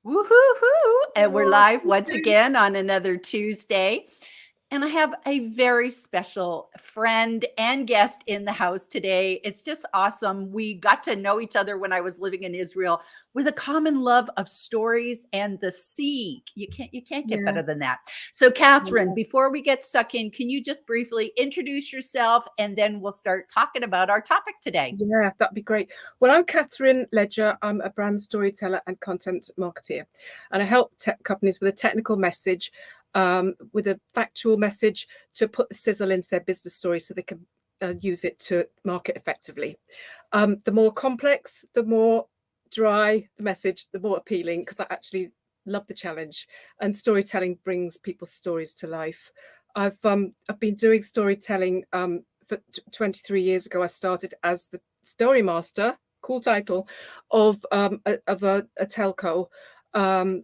Woohoo! And we're Oh, live once again on another Tuesday. And I have a very special friend and guest in the house today. It's just awesome. We got to know each other when I was living in Israel with a common love of stories and the sea. You can't get yeah, better than that. So, Katherine, yeah, before we get stuck in, can you just briefly introduce yourself and then we'll start talking about our topic today? yeah, that'd be great. Well, I'm Katherine Ledger. I'm a brand storyteller and content marketeer, and I help tech companies with a technical message, with a factual message to put the sizzle into their business story so they can use it to market effectively. The more complex, the more dry the message, the more appealing, because I actually love the challenge, and storytelling brings people's stories to life. I've been doing storytelling for 23 years ago. I started as the story master, cool title, of a telco, and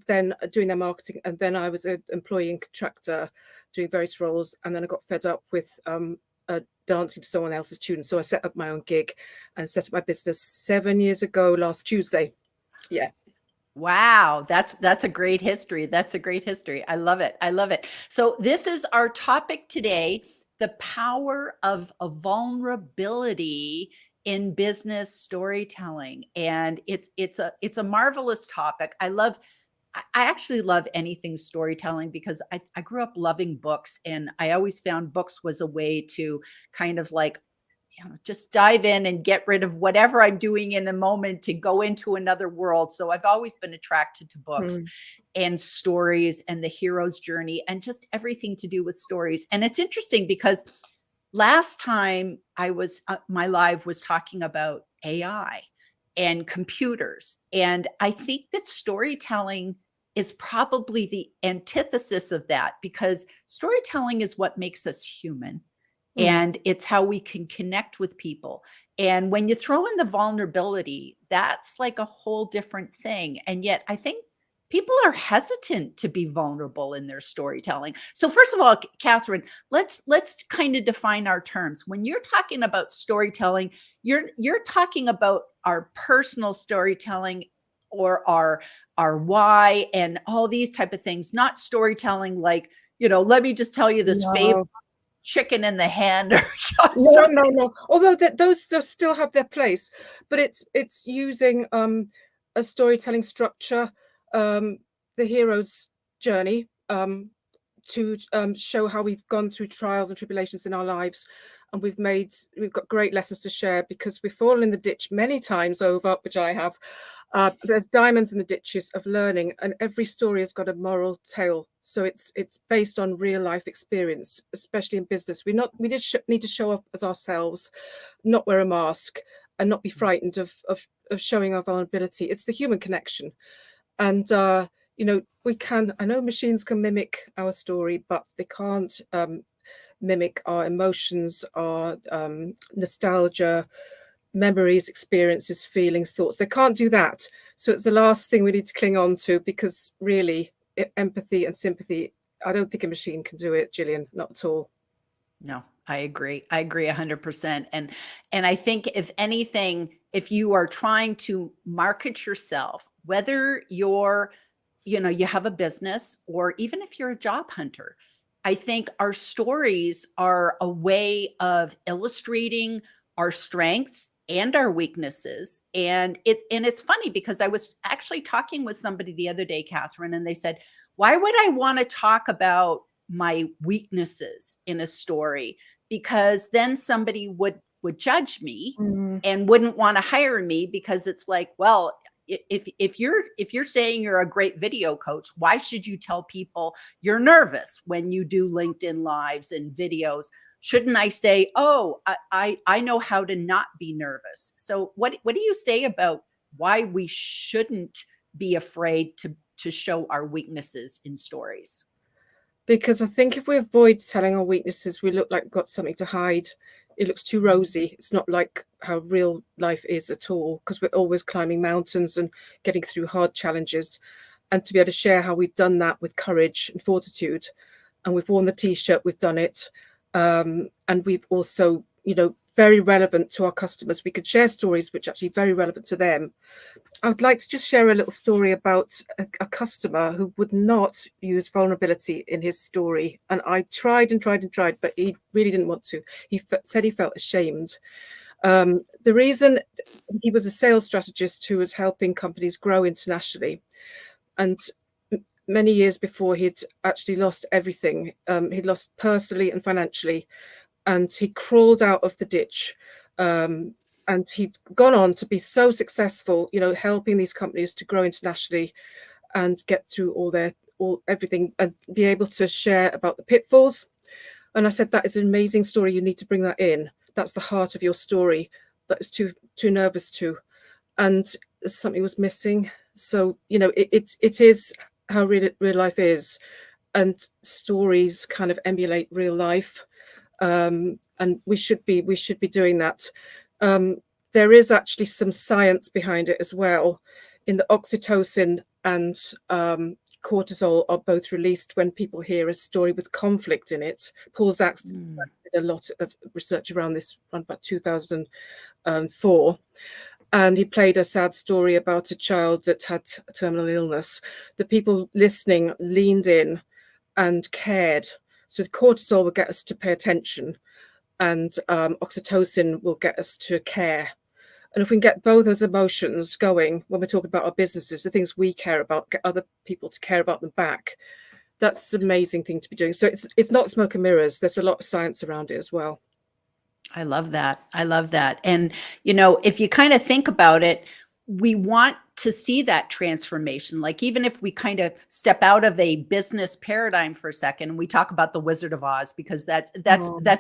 then doing their marketing, and then I was an employee and contractor doing various roles, and then I got fed up with dancing to someone else's tune, so I set up my own gig and set up my business 7 years ago last Tuesday. Yeah. Wow, that's a great history. That's a great history. I love it. I love it. So this is our topic today, the power of a vulnerability in business storytelling. And it's a marvelous topic. I actually love anything storytelling because I grew up loving books, and I always found books was a way to kind of like just dive in and get rid of whatever I'm doing in a moment to go into another world. So I've always been attracted to books Mm. and stories and the hero's journey and just everything to do with stories. And it's interesting because last time my live was talking about AI and computers. And I think that storytelling is probably the antithesis of that, because storytelling is what makes us human, Mm. and it's how we can connect with people. And when you throw in the vulnerability, that's like a whole different thing. And yet I think people are hesitant to be vulnerable in their storytelling. So first of all, Katherine, let's kind of define our terms. When you're talking about storytelling, you're talking about our personal storytelling, or our why and all these type of things, not storytelling like, let me just tell you this fable, No, chicken and the hen, or no, something. no, no. Although those just still have their place, but it's using a storytelling structure, um, the hero's journey, to show how we've gone through trials and tribulations in our lives, and we've got great lessons to share because we've fallen in the ditch many times over, which I have. There's diamonds in the ditches of learning, and every story has got a moral tale. So it's based on real life experience, especially in business. We just need to show up as ourselves, not wear a mask, and not be frightened of showing our vulnerability. It's the human connection, and we can. I know machines can mimic our story, but they can't mimic our emotions, our nostalgia, memories, experiences, feelings, thoughts. They can't do that. So it's the last thing we need to cling on to, because really, empathy and sympathy, I don't think a machine can do it, Gillian, not at all. No, I agree. I agree 100%. And I think if anything, if you are trying to market yourself, whether you have a business, or even if you're a job hunter, I think our stories are a way of illustrating our strengths and our weaknesses. And it's funny because I was actually talking with somebody the other day, Katherine, and they said, why would I want to talk about my weaknesses in a story? Because then somebody would judge me Mm. and wouldn't want to hire me, because it's like, well, if you're saying you're a great video coach, why should you tell people you're nervous when you do LinkedIn lives and videos? Shouldn't I say, oh, I know how to not be nervous? So what do you say about why we shouldn't be afraid to show our weaknesses in stories? Because I think if we avoid telling our weaknesses, we look like we've got something to hide. It looks too rosy. It's not like how real life is at all, because we're always climbing mountains and getting through hard challenges. And to be able to share how we've done that with courage and fortitude, and we've worn the t-shirt, we've done it. And we've also, very relevant to our customers. We could share stories which are actually very relevant to them. I would like to just share a little story about a customer who would not use vulnerability in his story. And I tried and tried and tried, but he really didn't want to. He said he felt ashamed. The reason, he was a sales strategist who was helping companies grow internationally. And many years before, he'd actually lost everything. He'd lost personally and financially. And he crawled out of the ditch. And he'd gone on to be so successful, you know, helping these companies to grow internationally and get through everything, and be able to share about the pitfalls. And I said, that is an amazing story. You need to bring that in. That's the heart of your story. But it's too nervous to. And something was missing. So, you know, it is how real life is. And stories kind of emulate real life. And we should be doing that. There is actually some science behind it as well. In the oxytocin and cortisol are both released when people hear a story with conflict in it. Paul Zaks did a lot of research around this around about 2004. And he played a sad story about a child that had a terminal illness. The people listening leaned in and cared. So cortisol will get us to pay attention, and oxytocin will get us to care. And if we can get both those emotions going when we're talking about our businesses, the things we care about, get other people to care about them back, that's an amazing thing to be doing. So it's not smoke and mirrors. There's a lot of science around it as well. I love that. I love that. And, you know, if you kind of think about it, we want to see that transformation. Like, even if we kind of step out of a business paradigm for a second, and we talk about the Wizard of Oz, because that's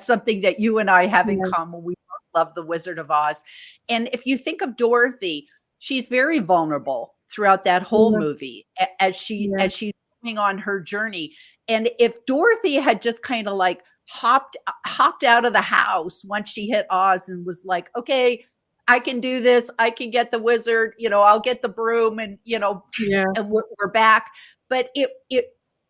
something that you and I have in common. We both love the Wizard of Oz. And if you think of Dorothy, she's very vulnerable throughout that whole movie as she's going on her journey. And if Dorothy had just kind of like hopped out of the house once she hit Oz and was like, okay, I can do this. I can get the wizard, you know, I'll get the broom, and, you know, and we're back. But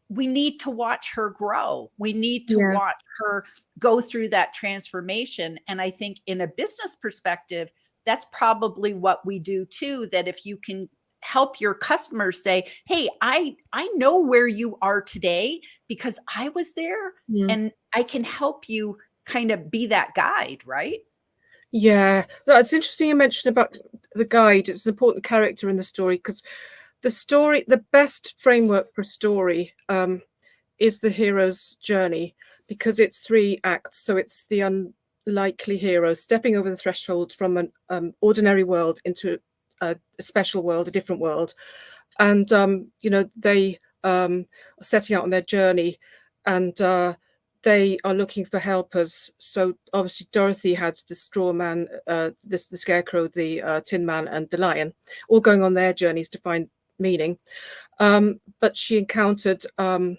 we need to watch her grow. We need to watch her go through that transformation. And I think in a business perspective, that's probably what we do too, that if you can help your customers say, hey, I know where you are today because I was there, and I can help you kind of be that guide, right? Yeah, that's interesting you mentioned about the guide. It's an important character in the story, because the best framework for a story is the hero's journey, because it's 3 acts. So it's the unlikely hero stepping over the threshold from an ordinary world into a special world, a different world. And, you know, they are setting out on their journey, and they are looking for helpers. So obviously Dorothy had the straw man, the scarecrow, the tin man, and the lion, all going on their journeys to find meaning. But she encountered the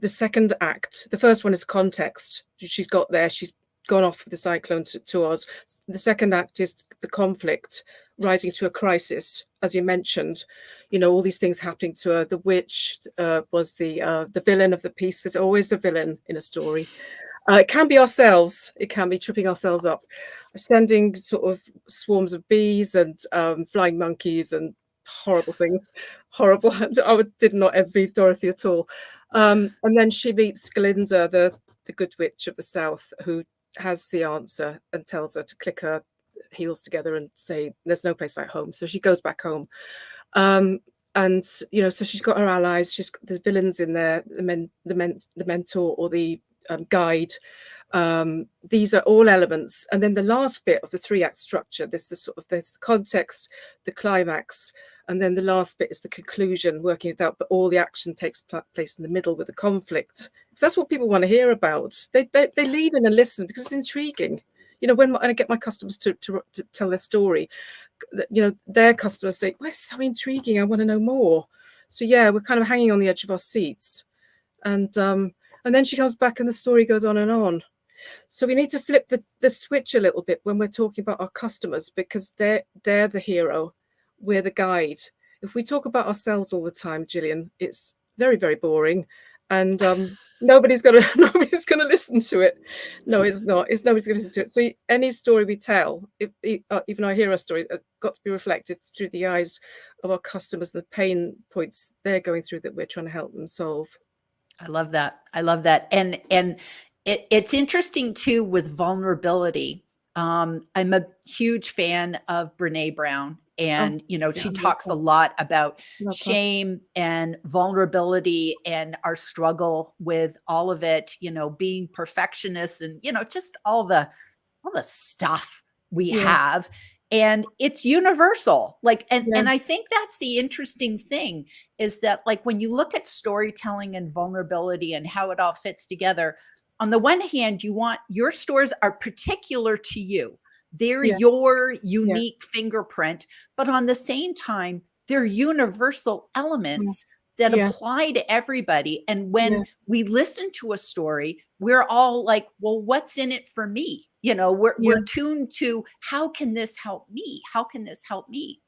second act. The first one is context. She's got there. She's gone off with the cyclone to Oz. The second act is the conflict rising to a crisis, as you mentioned. You know, all these things happening to her. The witch was the villain of the piece. There's always a villain in a story. It can be ourselves. It can be tripping ourselves up, sending sort of swarms of bees and flying monkeys and horrible things. Horrible. I did not envy Dorothy at all. And then she meets Glinda, the good witch of the south, who has the answer and tells her to click her heels together and say, there's no place like home. So she goes back home. And, you know, so she's got her allies, she's got the villains in there, the mentor or the guide. These are all elements. And then the last bit of the 3-act structure, there's the context, the climax, and then the last bit is the conclusion, working it out. But all the action takes place in the middle with the conflict. So that's what people want to hear about. They lean in and listen because it's intriguing. You know, when I get my customers to tell their story, you know, their customers say, well, it's so intriguing, I want to know more. So yeah, we're kind of hanging on the edge of our seats. And then she comes back and the story goes on and on. So we need to flip the switch a little bit when we're talking about our customers, because they're the hero, we're the guide. If we talk about ourselves all the time, Gillian, it's very, very boring. and nobody's gonna nobody's gonna listen to it. No, it's not. It's nobody's gonna listen to it. So any story we tell, even our hero story, has got to be reflected through the eyes of our customers, the pain points they're going through that we're trying to help them solve. I love that. I love that. And it's interesting too with vulnerability. I'm a huge fan of Brene Brown, Oh, and yeah, she I love talks a her. lot about Love her. shame and vulnerability and our struggle with all of it. Being perfectionists and just all the stuff we Yeah, have, and it's universal, like, yeah, and I think that's the interesting thing, is that, like, when you look at storytelling and vulnerability and how it all fits together, on the one hand, you want your stories are particular to you, they're yeah, your yeah, unique fingerprint, but on the same time they're universal yeah, elements that yeah, apply to everybody. And when yeah, we listen to a story, we're all like, well, what's in it for me? We're yeah, tuned to, how can this help me? How can this help me?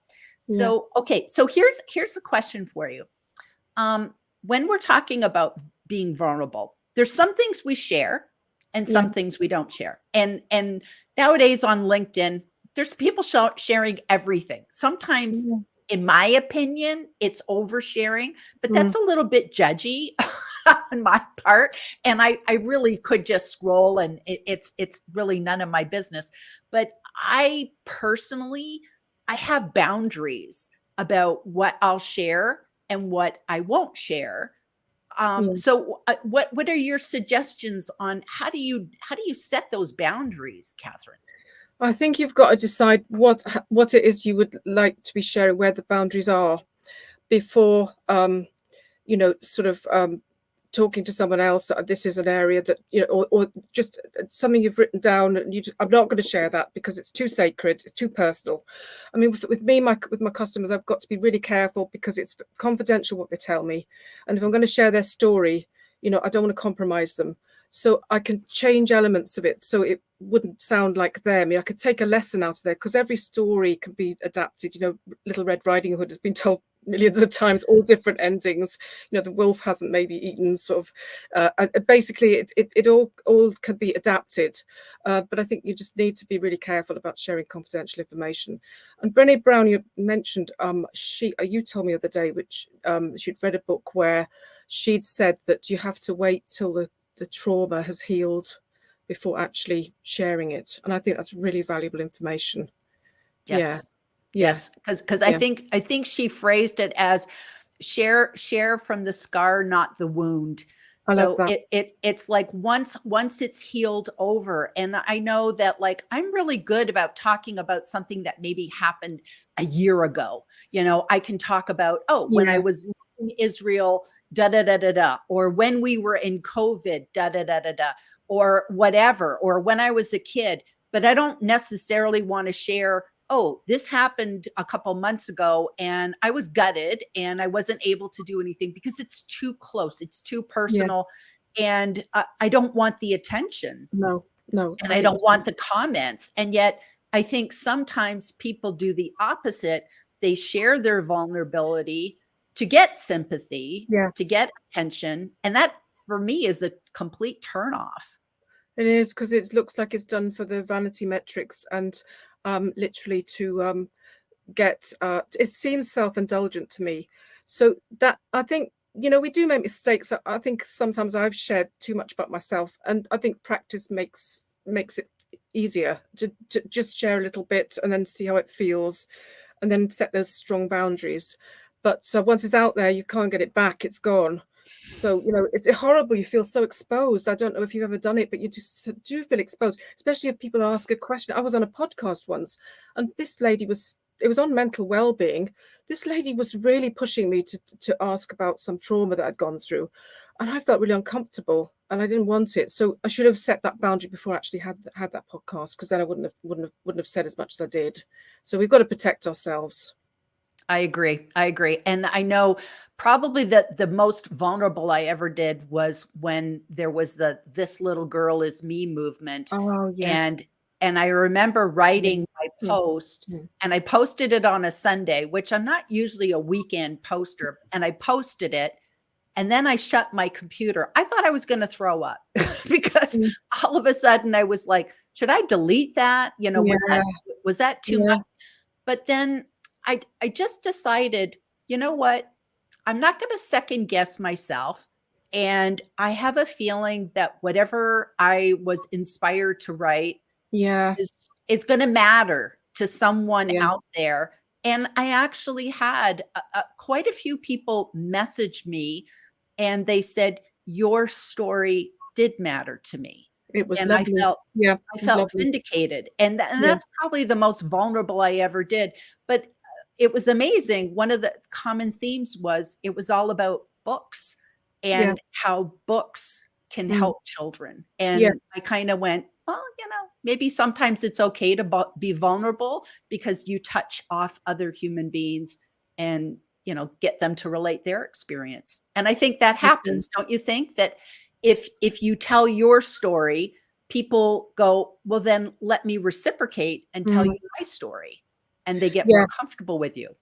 yeah, So, okay, so here's a question for you. When we're talking about being vulnerable, there's some things we share and yeah, some things we don't share. And nowadays on LinkedIn, there's people sharing everything. Sometimes, yeah. in my opinion, it's oversharing, but Mm, that's a little bit judgy on my part. And I really could just scroll, and it's really none of my business. But I personally, I have boundaries about what I'll share and what I won't share. yeah. So what are your suggestions on how do you set those boundaries, Catherine? I think you've got to decide what it is you would like to be sharing, where the boundaries are, before sort of talking to someone else that this is an area that or just something you've written down and I'm not going to share that because it's too sacred, it's too personal. I mean, with me, with my customers, I've got to be really careful because it's confidential what they tell me, and if I'm going to share their story, I don't want to compromise them. So I can change elements of it so it wouldn't sound like them. I mean, I could take a lesson out of there because every story can be adapted. Little Red Riding Hood has been told millions of times, all different endings. The wolf hasn't maybe eaten sort of. Basically, it all can be adapted. But I think you just need to be really careful about sharing confidential information. And Brené Brown, you mentioned, you told me the other day, which she'd read a book where she'd said that you have to wait till the trauma has healed before actually sharing it. And I think that's really valuable information. Yeah, Yes. yeah, Yes, because I yeah. think I think she phrased it as share from the scar, not the wound. I love So that. it's like once it's healed over. And I know that, like, I'm really good about talking about something that maybe happened a year ago. I can talk about, oh, when I Yeah, was in Israel, da da da da da, or when we were in COVID, da da da da da, or whatever, or when I was a kid. But I don't necessarily want to share, oh, this happened a couple months ago and I was gutted and I wasn't able to do anything, because it's too close, it's too yeah. personal, and I don't want the attention, No, no, and I don't 100%. want the comments. And yet I think sometimes people do the opposite. They share their vulnerability to get sympathy, Yeah, to get attention, and that for me is a complete turnoff. it is because it looks like it's done for the vanity metrics and literally to get it seems self-indulgent to me. So that I think we do make mistakes. I think sometimes I've shared too much about myself, and I think practice makes it easier to just share a little bit and then see how it feels, and then set those strong boundaries. But once it's out there, you can't get it back. It's gone. So it's horrible. You feel so exposed. I don't know if you've ever done it, but you just do feel exposed, especially if people ask a question. I was on a podcast once, and this lady was. It was on mental well-being. This lady was really pushing me to ask about some trauma that I'd gone through, and I felt really uncomfortable, and I didn't want it. So I should have set that boundary before I actually had that podcast, because then I wouldn't have said as much as I did. So we've got to protect ourselves. I agree. I agree. And I know probably that the most vulnerable I ever did was when there was the "This Little Girl Is Me" movement. Oh yes. And I remember Yeah. writing my Yeah. post, Yeah. and I posted it on a Sunday, which I'm not usually a weekend poster, and I posted it, And then I shut my computer. I thought I was going to throw up because Mm. all of a sudden I was like, should I delete that? You know, Yeah, was that too yeah, much? But then I just decided, you know what? I'm not going to second guess myself. And I have a feeling that whatever I was inspired to write yeah, is going to matter to someone yeah. out there. And I actually had quite a few people message me and they said, your story did matter to me. It was And I lovely. felt Yeah, I it was felt lovely. vindicated, and Yeah, that's probably the most vulnerable I ever did, but it was amazing. One of the common themes was it was all about books yeah, and how books can mm, help children, yeah, and I kinda went, "Well, maybe sometimes it's okay to be vulnerable because you touch off other human beings and, get them to relate their experience," and I think that definitely. happens, don't you think? That if you tell your story, people go, "Well, then let me reciprocate and tell Mm, you my story," and they get more yeah. comfortable with you.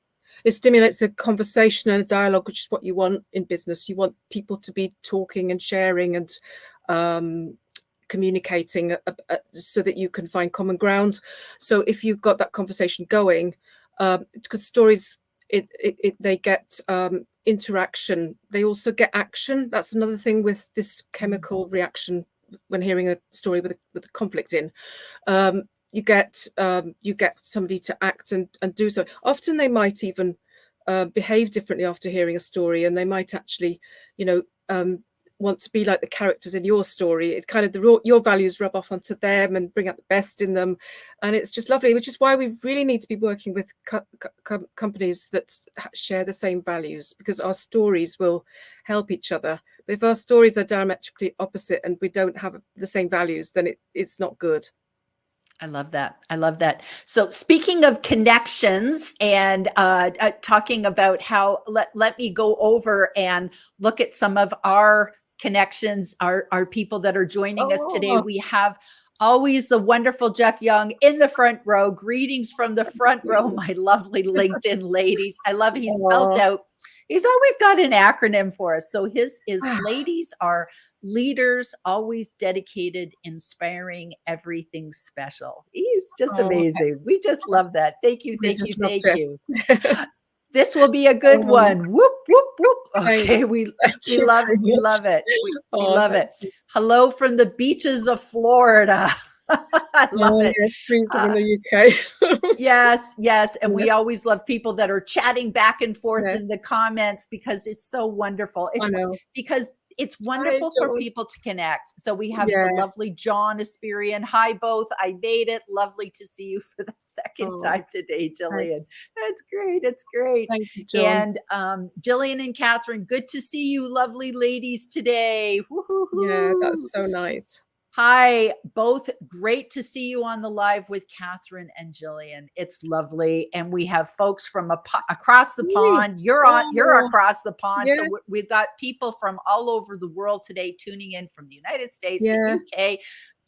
It stimulates a conversation and a dialogue, which is what you want in business. You want people to be talking and sharing and um, communicating so that you can find common ground. So if you've got that conversation going, because stories, they get interaction. They also get action. That's another thing with this Mm. chemical reaction when hearing a story with a conflict in. um, you get somebody to act and do so. Often they might even behave differently after hearing a story, and they might actually, you know, want to be like the characters in your story. It's kind of your values rub off onto them and bring out the best in them, and it's just lovely. Which is why we really need to be working with companies that share the same values, because our stories will help each other. But if our stories are diametrically opposite and we don't have the same values, then it's not good. I love that. I love that. So speaking of connections and talking about how let me go over and look at some of our connections, our people that are joining us today. Oh, We have always the wonderful Jeff Young in the front row. Greetings from the front row, my lovely LinkedIn ladies. I love he spelled oh. out. He's always got an acronym for us. So his is ladies are leaders, always dedicated, inspiring, everything special. He's just Oh, amazing. We just love that. Thank you, we thank you, just love thank Jeff. you. This will be a good Oh, one. Whoop, whoop, whoop. thank Okay, we thank we you love very we much. love it. We Oh, love thank it. you. Hello from the beaches of Florida. I love Oh, it. yes, freezing in Uh, the UK. Yes, yes, and Yeah, we always love people that are chatting back and forth yeah, in the comments because it's so wonderful. I know. It's Hi, wonderful for John. people to connect. So we have the Yeah. lovely John Asperian. Hi, both. I made it. Lovely to see you for the second Oh, time today, Jillian. thanks. That's great. It's great. Thank you, John. And Jillian and Catherine, good to see you, lovely ladies, today. Yeah, Woo-hoo-hoo. that's so nice. Hi, both great to see you on the live with Catherine and Jillian. It's lovely. And we have folks from across the Yay. pond. You're Oh, across the pond. So yeah, we've got people from all over the world today tuning in from the United States, the yeah,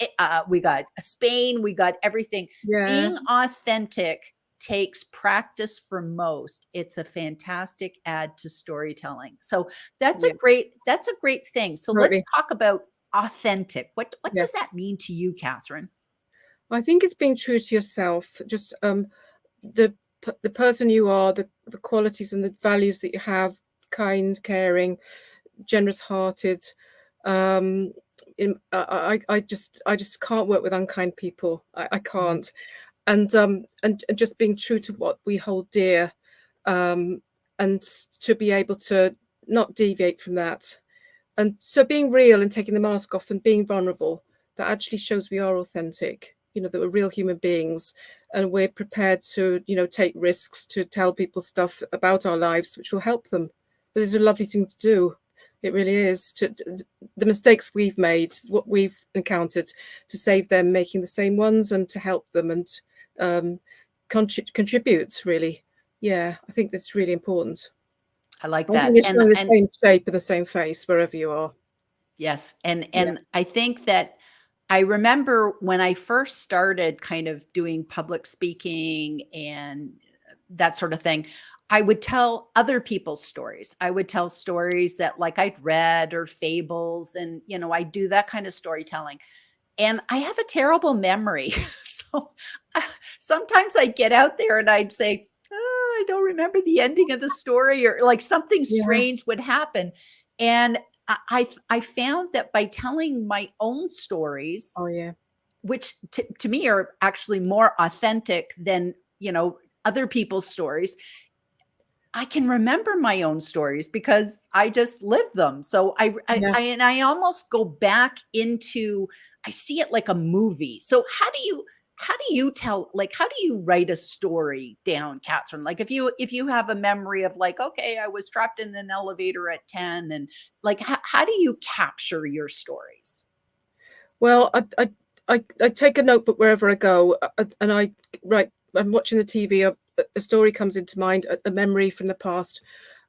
UK. We got Spain, we got everything. yeah, Being authentic takes practice for most. It's a fantastic add to storytelling. So yeah, that's a great thing. So let's totally. talk about authentic. What Yeah. does that mean to you, Catherine? I think it's being true to yourself. Just the the person you are, the qualities and the values that you have, kind, caring, generous hearted. Um, I just can't work with unkind people. I Mm. can't. And just being true to what we hold dear, um, and to be able to not deviate from that. And so being real and taking the mask off and being vulnerable, that actually shows we are authentic, that we're real human beings, and we're prepared to, take risks to tell people stuff about our lives, which will help them. But it's a lovely thing to do. It really is. The mistakes we've made, what we've encountered, to save them making the same ones and to help them and um, contribute, really. Yeah, I think that's really important. I like I think that. it's And showing the and same shape and the same face wherever you are. yes, Yeah, and I think that I remember when I first started kind of doing public speaking and that sort of thing, I would tell other people's stories. I would tell stories that like I'd read or fables, and I do that kind of storytelling. And I have a terrible memory. So I, sometimes I'd get out there and I'd say, oh, I don't remember the ending of the story, or like something Yeah. strange would happen. And I found that by telling my own stories, Oh yeah. which to me are actually more authentic than, other people's stories, I can remember my own stories because I just lived them. So Yeah. and I almost go back into, I see it like a movie. So how do you tell, like, how do you write a story down, Catherine? Like if you have a memory of like, okay, I was trapped in an elevator at 10, and like, how do you capture your stories? Well, I take a notebook wherever I go, and I write. I'm watching the TV. A story comes into mind, a memory from the past,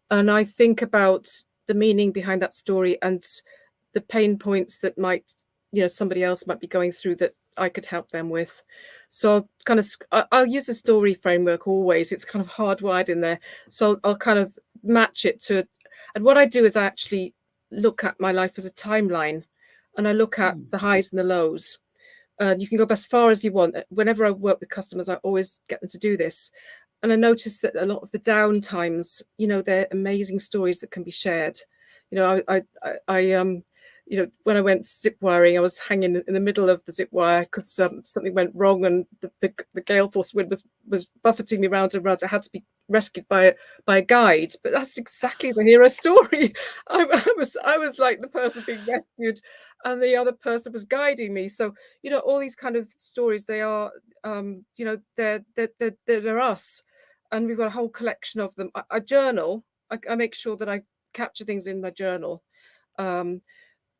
and I think about the meaning behind that story and the pain points that might, somebody else might be going through that I could help them with. So I'll use the story framework always. It's kind of hardwired in there. So I'll kind of match it to, and what I do is I actually look at my life as a timeline, and I look at Hmm. the highs and the lows. You can go as far as you want. Whenever I work with customers, I always get them to do this. And I noticed that a lot of the down times, they're amazing stories that can be shared. When I went zip wiring, I was hanging in the middle of the zip wire because something went wrong, and the gale force wind was buffeting me round and round. I had to be rescued by a guide, but that's exactly the hero story. I was like the person being rescued, and the other person was guiding me. So all these kind of stories, they are they're us, and we've got a whole collection of them. I journal. I make sure that I capture things in my journal. Um,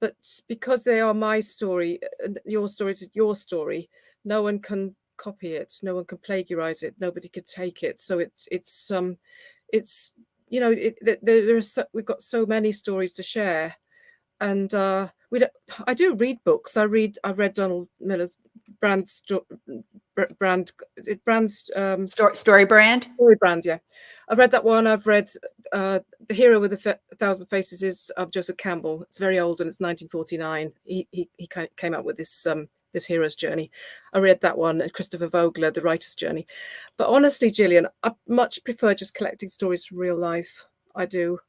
but because they are my story, and your story is your story, no one can copy it, no one can plagiarize it, nobody could take it. So it's we've got so many stories to share. And we don't, I do read books. I've read Donald Miller's brand sto- brand is it brand Story brand. Story Brand, yeah. I've read that one. I've read The Hero with a Thousand Faces is of Joseph Campbell. It's very old and it's 1949. He came out with this hero's journey. I read that one, and Christopher Vogler, The Writer's Journey. But honestly, Gillian, I much prefer just collecting stories from real life. I do.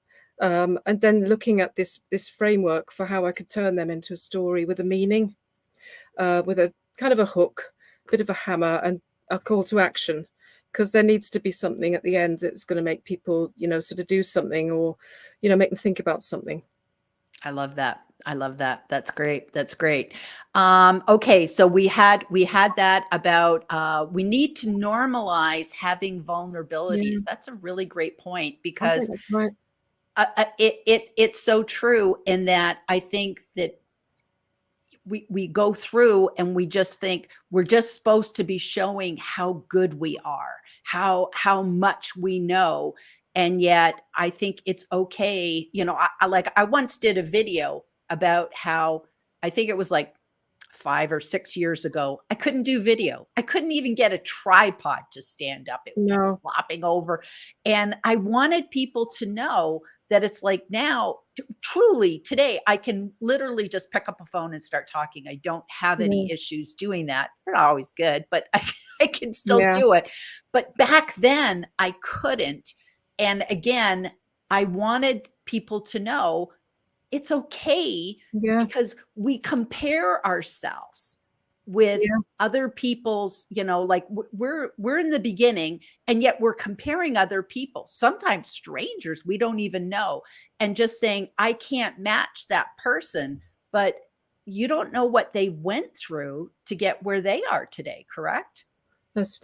And then looking at this framework for how I could turn them into a story with a meaning, with a kind of a hook, a bit of a hammer, and a call to action, because there needs to be something at the end that's going to make people, sort of do something, or, make them think about something. I love that. I love that. That's great. That's great. Okay, so we had that about we need to normalize having vulnerabilities. Yeah, That's a really great point, I think because that's right. it's so true in that I think that we go through and we just think we're just supposed to be showing how good we are, how much we know. And yet I think it's okay. I once did a video about how, I think it was like 5 or 6 years ago, I couldn't do video. I couldn't even get a tripod to stand up. It kept No. flopping over. And I wanted people to know that it's like now, truly today, I can literally just pick up a phone and start talking. I don't have any Yeah. issues doing that. They're not always good, but I can still Yeah. do it. But back then, I couldn't. And again, I wanted people to know it's okay, Yeah. because we compare ourselves with Yeah. other people's, like we're in the beginning, and yet we're comparing other people, sometimes strangers we don't even know, and just saying I can't match that person. But you don't know what they went through to get where they are today, correct? That's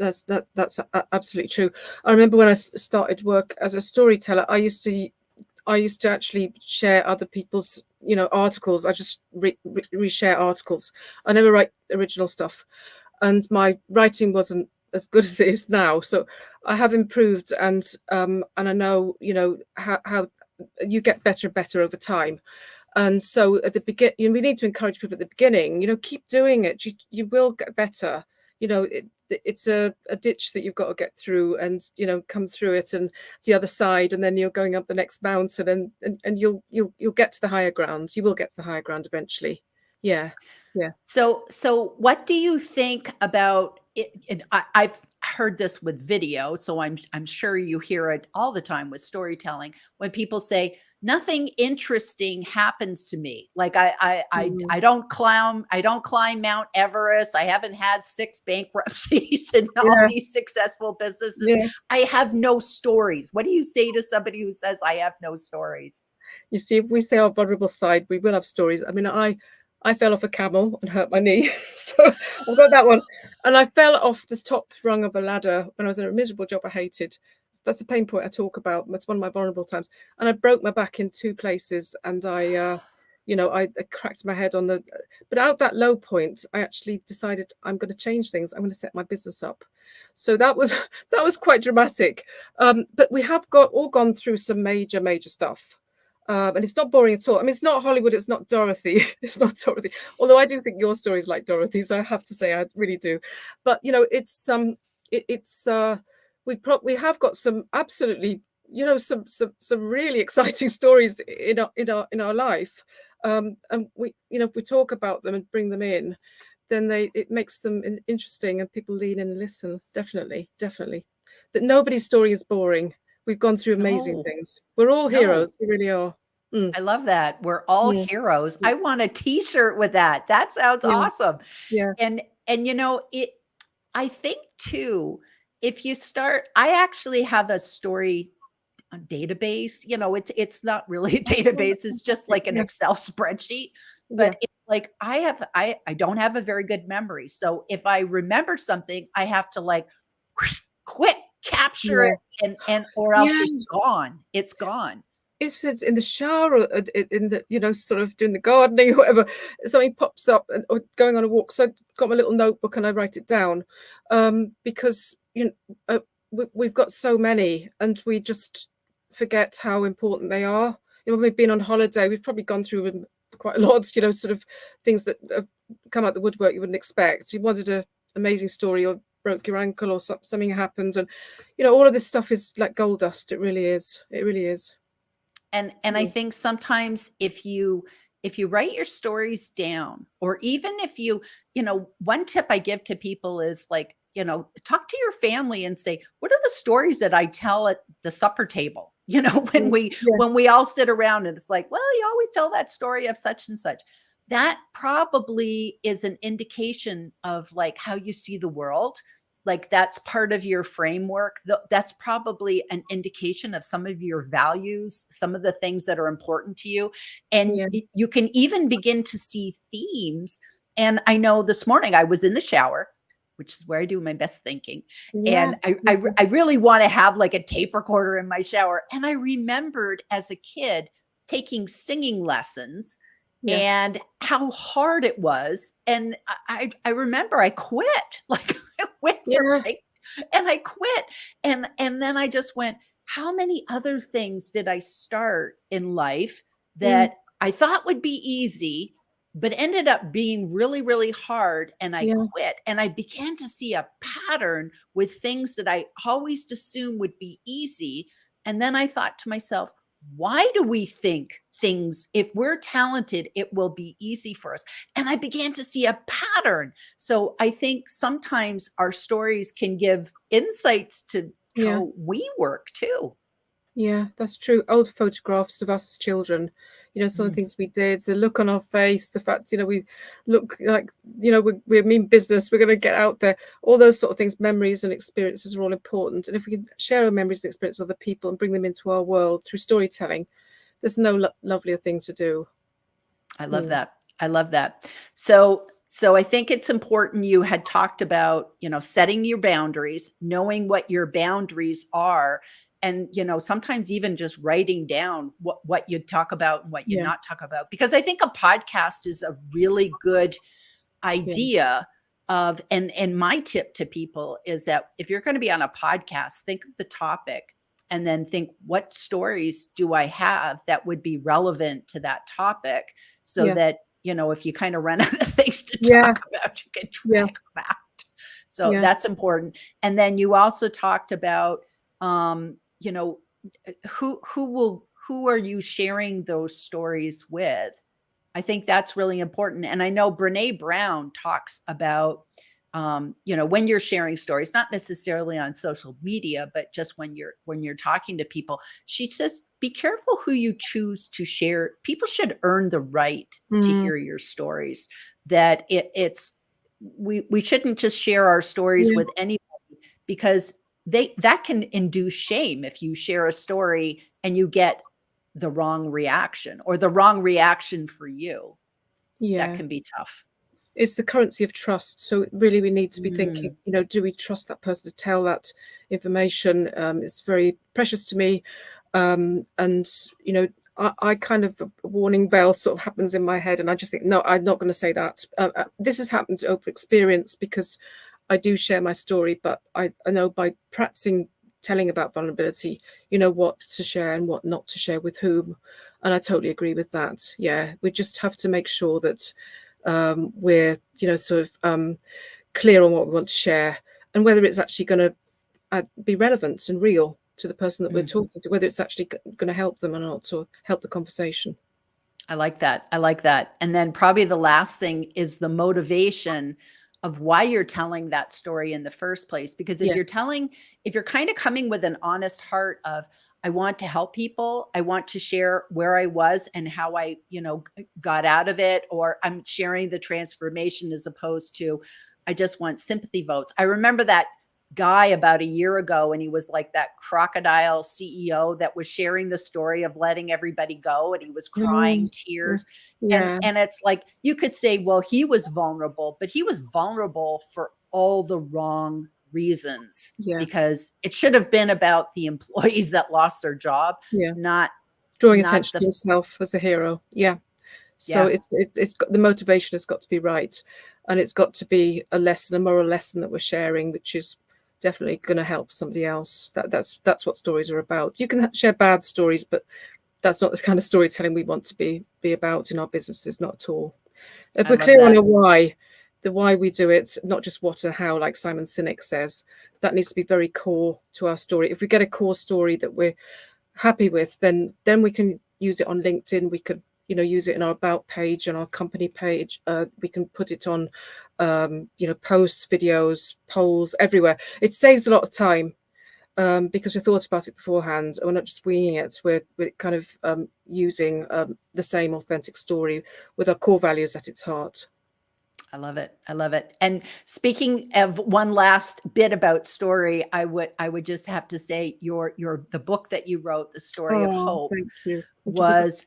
absolutely true. I remember when I started work as a storyteller, I used to actually share other people's, articles. I just reshare articles. I never write original stuff, and my writing wasn't as good as it is now. So I have improved, and I know, how you get better and better over time. And so at the beginning, we need to encourage people at the beginning, keep doing it. You will get better. it's a ditch that you've got to get through, and come through it and the other side, and then you're going up the next mountain, and you'll get to the higher ground. You will get to the higher ground eventually. Yeah. So what do you think about it? And I've heard this with video, so I'm sure you hear it all the time with storytelling when people say nothing interesting happens to me. Like I don't climb Mount Everest. I haven't had 6 bankruptcies and all Yeah. these successful businesses. Yeah. I have no stories. What do you say to somebody who says I have no stories? You see, if we say our vulnerable side, we will have stories. I mean, I fell off a camel and hurt my knee. So I've got that one. And I fell off this top rung of a ladder when I was in a miserable job I hated. That's a pain point I talk about. That's one of my vulnerable times. And I broke my back in 2 places, and I cracked my head on the. But out that low point, I actually decided I'm going to change things. I'm going to set my business up. So that was quite dramatic. But we have all gone through some major stuff. And it's not boring at all. I mean, it's not Hollywood. It's not Dorothy. It's not Dorothy. Although I do think your story is like Dorothy's. I have to say, I really do. But we have got some absolutely, some really exciting stories in our life. And if we talk about them and bring them in, then it makes them interesting, and people lean in and listen. Definitely. That nobody's story is boring. We've gone through amazing things. We're all heroes. We really are. I love that. We're all heroes. I want a t-shirt with that. That sounds awesome. Yeah. And I think too, if you start, I actually have a story database. It's not really a database. It's just like an Excel spreadsheet. But it's like I don't have a very good memory. So if I remember something, I have to like quick capture it and or else it's gone. It's gone. It's in the shower, or in the sort of doing the gardening or whatever, something pops up, or going on a walk. So I've got my little notebook and I write it down, because we've got so many, and we just forget how important they are. When we've been on holiday, we've probably gone through quite a lot, sort of things that have come out the woodwork you wouldn't expect. You wanted an amazing story, or broke your ankle, or something happened, and all of this stuff is like gold dust. It really is. And I think sometimes if you write your stories down, or even if one tip I give to people is like, talk to your family and say, what are the stories that I tell at the supper table? When we all sit around and it's like, well, you always tell that story of such and such. That probably is an indication of like how you see the world. Like that's part of your framework. That's probably an indication of some of your values, some of the things that are important to you. And you can even begin to see themes. And I know this morning I was in the shower, which is where I do my best thinking. And I really want to have like a tape recorder in my shower. And I remembered as a kid taking singing lessons and how hard it was. And I remember I quit. Like I went and I quit. And then I just went, how many other things did I start in life that I thought would be easy, but ended up being really, really hard, and I quit. And I began to see a pattern with things that I always assumed would be easy. And then I thought to myself, why do we think things, if we're talented, it will be easy for us? And I began to see a pattern. So I think sometimes our stories can give insights to how we work too. Yeah, that's true. Old photographs of us as children, some of the things we did, the look on our face, the fact, we look like, we mean business, we're going to get out there, all those sort of things. Memories and experiences are all important. And if we can share our memories and experiences with other people and bring them into our world through storytelling, there's no lovelier thing to do. I love that. I love that. So I think it's important. You had talked about, setting your boundaries, knowing what your boundaries are, and, sometimes even just writing down what you talk about and what you not talk about, because I think a podcast is a really good idea of, and my tip to people is that if you're going to be on a podcast, think of the topic and then think, what stories do I have that would be relevant to that topic, so that, if you kind of run out of things to talk about, you can track them out. So that's important. And then you also talked about, you know, who are you sharing those stories with? I think that's really important. And I know Brene Brown talks about, you know, when you're sharing stories, not necessarily on social media, but just when you're talking to people, she says, be careful who you choose to share. People should earn the right to hear your stories. That we shouldn't just share our stories with anybody, because that can induce shame if you share a story and you get the wrong reaction, or the wrong reaction for you. That can be tough. It's the currency of trust. So really we need to be thinking, you know, do we trust that person to tell that information? It's very precious to me. And, you know, I kind of, a warning bell sort of happens in my head, and I just think, no, I'm not going to say that. This has happened over experience, because I do share my story, but I know by practicing telling about vulnerability, you know what to share and what not to share with whom. And I totally agree with that. Yeah, we just have to make sure that we're, you know, sort of clear on what we want to share, and whether it's actually going to be relevant and real to the person that we're talking to, whether it's actually going to help them or not, or help the conversation. I like that. I like that. And then probably the last thing is the motivation of why you're telling that story in the first place. Because if you're kind of coming with an honest heart of, I want to help people, I want to share where I was and how I, you know, got out of it, or I'm sharing the transformation, as opposed to, I just want sympathy votes. I remember that guy about a year ago, and he was like that crocodile CEO that was sharing the story of letting everybody go, and he was crying tears. And it's like, you could say, well, he was vulnerable, but he was vulnerable for all the wrong reasons, because it should have been about the employees that lost their job, not drawing attention to himself as the hero. So it's got, the motivation has got to be right, and it's got to be a lesson, a moral lesson that we're sharing, which is definitely going to help somebody else. That's what stories are about. You can share bad stories, but that's not the kind of storytelling we want to be about in our businesses, not at all. If we're clear on the why we do it, not just what and how, like Simon Sinek says, that needs to be very core to our story. If we get a core story that we're happy with, then we can use it on LinkedIn. We could, you know, use it in our about page, on our company page. We can put it on, you know, posts, videos, polls, everywhere. It saves a lot of time, because we thought about it beforehand, and we're not just winging it. We're kind of using the same authentic story with our core values at its heart. I love it. I love it. And speaking of one last bit about story, I would just have to say the book that you wrote, The Story of Hope, thank you. was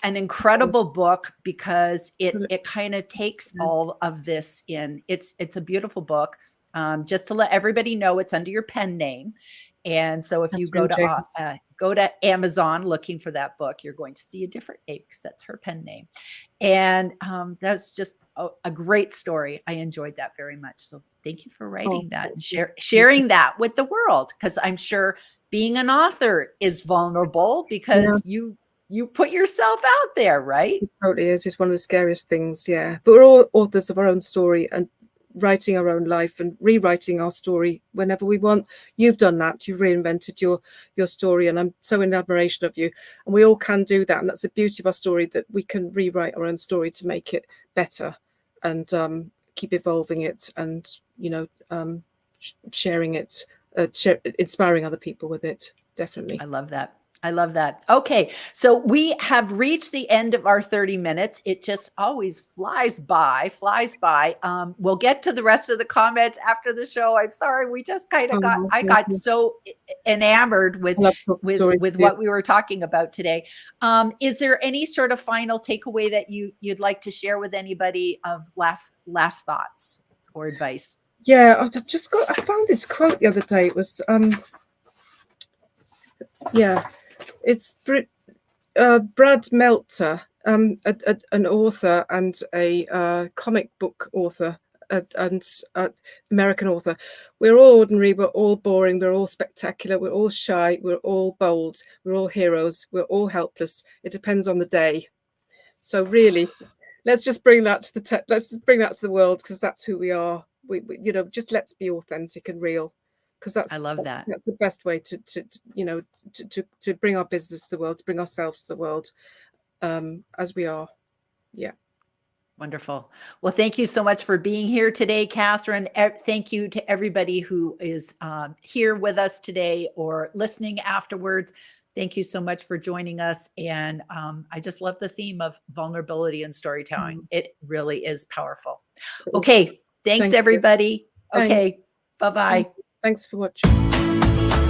an incredible book, because it kind of takes all of this in. It's a beautiful book. Just to let everybody know, it's under your pen name. And so if you go to Amazon looking for that book, you're going to see a different name, because that's her pen name. And that's just a great story. I enjoyed that very much. So thank you for writing that and sharing that with the world, because I'm sure being an author is vulnerable, because you put yourself out there, right? It totally is. It's one of the scariest things. But we're all authors of our own story, and writing our own life and rewriting our story whenever we want. You've done that. You've reinvented your story, and I'm so in admiration of you. And we all can do that, and that's the beauty of our story, that we can rewrite our own story to make it better, and keep evolving it, and, you know, sharing it, inspiring other people with it. Definitely. I love that. I love that. Okay. So we have reached the end of our 30 minutes. It just always flies by. We'll get to the rest of the comments after the show. I'm sorry. We just kind of I got so enamored with what we were talking about today. Is there any sort of final takeaway that you'd like to share with anybody, of last thoughts or advice? I found this quote the other day. It was, it's Brad Meltzer, an author and a comic book author, and American author. We're all ordinary, we're all boring, we're all spectacular, we're all shy, we're all bold, we're all heroes, we're all helpless. It depends on the day. So really, let's just bring that to the world, because that's who we are. you know, just let's be authentic and real, because I love that. that's the best way to you know, to bring our business to the world, to bring ourselves to the world, as we are. Yeah. Wonderful. Well, thank you so much for being here today, Katherine. Thank you to everybody who is here with us today or listening afterwards. Thank you so much for joining us. And I just love the theme of vulnerability and storytelling. It really is powerful. Okay. Thanks, Thank you. everybody. Thanks. Okay. Bye-bye. Thanks for watching.